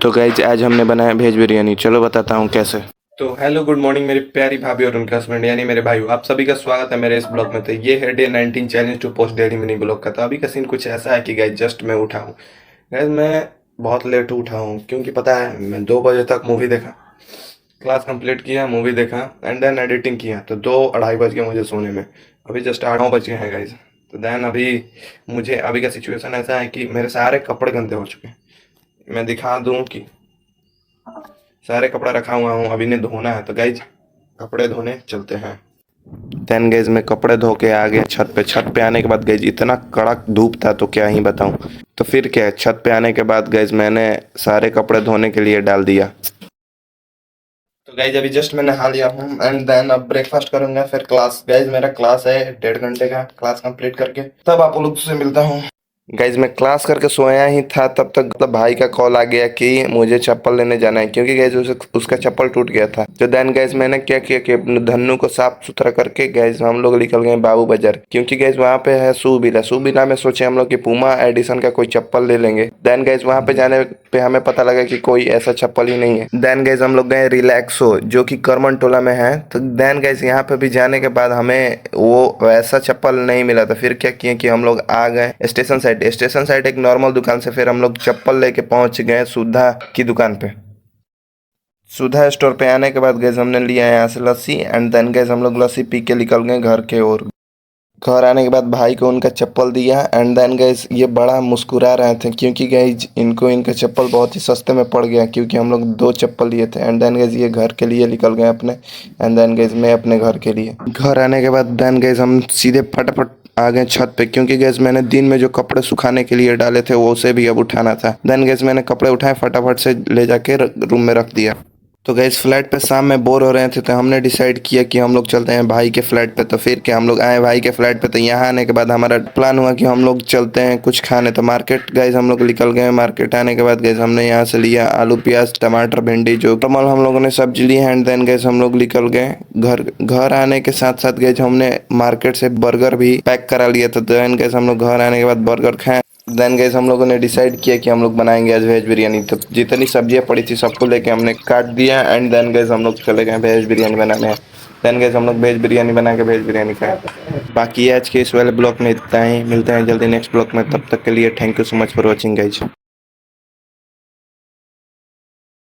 तो गाइज आज हमने बनाया वेज बिरयानी। चलो बताता हूँ कैसे। तो हेलो गुड मॉर्निंग मेरी प्यारी भाभी और उनके हस्बैंड यानी मेरे भाइयों, आप सभी का स्वागत है मेरे इस ब्लॉग में। तो ये है day 19 challenge to post daily mini blog का। तो अभी का सीन कुछ ऐसा है कि गाइज जस्ट मैं उठा हूँ। गाइज मैं बहुत लेट उठा हूँ क्योंकि पता है मैं 2 बजे तक मूवी देखा, क्लास कंप्लीट किया, मूवी देखा एंड देन एडिटिंग किया। तो 2-2:30 बज गए मुझे सोने में। अभी जस्ट 8-9 बज गए हैं गाइज। तो देन मुझे अभी का सिचुएशन ऐसा है कि मेरे सारे कपड़े गंदे हो चुके हैं। मैं दिखा दूँ कि सारे कपड़ा रखा हुआ हूँ, अभी नहीं धोना है। तो गाइज कपड़े धोने चलते हैं। देन गाइज मैं कपड़े धो के आ गया छत पे। छत पे आने के बाद गाइज इतना कड़क धूप था तो क्या ही बताऊं। तो फिर क्या, छत पे आने के बाद गाइज मैंने सारे कपड़े धोने के लिए डाल दिया। तो गाइज अभी जस्ट मैं नहा लिया हूँ एंड देन अब ब्रेकफास्ट करूंगा, फिर क्लास। गाइज मेरा क्लास है 1.5 घंटे का, क्लास कंप्लीट करके तब आप लोग से मिलता हूँ। गाइज मैं क्लास करके सोया ही था तब तक मतलब भाई का कॉल आ गया कि मुझे चप्पल लेने जाना है, क्योंकि गाइज उसका चप्पल टूट गया था। तो देन गाइज मैंने क्या किया कि अपने धन्नू को साफ सुथरा करके गाइज हम लोग निकल गए बाबू बाजार, क्योंकि गाइज वहाँ पे है शूबिला। शूबिला में सोचे हम लोग कि पूमा एडिशन का कोई चप्पल ले लेंगे। देन गाइज वहाँ पे जाने पे हमें पता लगा कि कोई ऐसा चप्पल ही नहीं है। देन गाइज हम लोग गए रिलैक्सो जो कि करमन टोला में है। तो देन गाइज यहाँ पे भी जाने के बाद हमें वो वैसा चप्पल नहीं मिला। तो फिर क्या किए कि हम लोग आ गए स्टेशन साइड एक नॉर्मल दुकान से। फिर हम लोग चप्पल लेके पहुंच गए सुधा की दुकान पे। सुधा स्टोर पे आने के बाद गैस हमने लिया यहाँ से लस्सी एंड देन गैस हम लोग लस्सी पी के निकल गए घर के ओर। घर आने के बाद भाई को उनका चप्पल दिया एंड देन गैस ये बड़ा मुस्कुरा रहे थे क्योंकि गैस इनको इनका चप्पल बहुत ही सस्ते में पड़ गया, क्योंकि हम लोग 2 चप्पल लिए थे। एंड देन गैस ये घर के लिए निकल गए अपने, एंड देन गैस मैं अपने घर के लिए। घर आने के बाद देन गैस हम सीधे फटाफट आ गए छत पे, क्योंकि गैस मैंने दिन में जो कपड़े सुखाने के लिए डाले थे वो उसे भी अब उठाना था। देन गैस मैंने कपड़े उठाए, फटाफट से ले जाके रूम में रख दिया। तो गैस फ्लैट पे शाम में बोर हो रहे थे तो हमने डिसाइड किया कि हम लोग चलते हैं भाई के फ्लैट पे। तो फिर क्या, हम लोग आए भाई के फ्लैट पे। तो यहाँ आने के बाद हमारा प्लान हुआ कि हम लोग चलते हैं कुछ खाने। तो मार्केट गैस हम लोग निकल गए। मार्केट आने के बाद गैस हमने यहाँ से लिया आलू प्याज टमाटर भिंडी जो टमाल हम लोगों ने सब्जी ली है। एंड देन गैस हम लोग निकल गए घर। घर आने के साथ साथ गैस हमने मार्केट से बर्गर भी पैक करा लिया था। देन गैस हम लोग घर आने के बाद बर्गर खाए। देन गैस हम लोगों ने डिसाइड किया कि हम लोग बनाएंगे आज वेज बिरयानी। तो जितनी सब्जियां पड़ी थी सबको लेके हमने काट दिया एंड देन गैस हम लोग चले गए वेज बिरयानी बनाने। देन गैस हम लोग वेज बिरयानी बना के वेज बिरयानी खाए। बाकी आज के इस वाले ब्लॉग में इतना ही। मिलते हैं जल्दी नेक्स्ट ब्लॉग में, तब तक के लिए thank you so much for watching guys.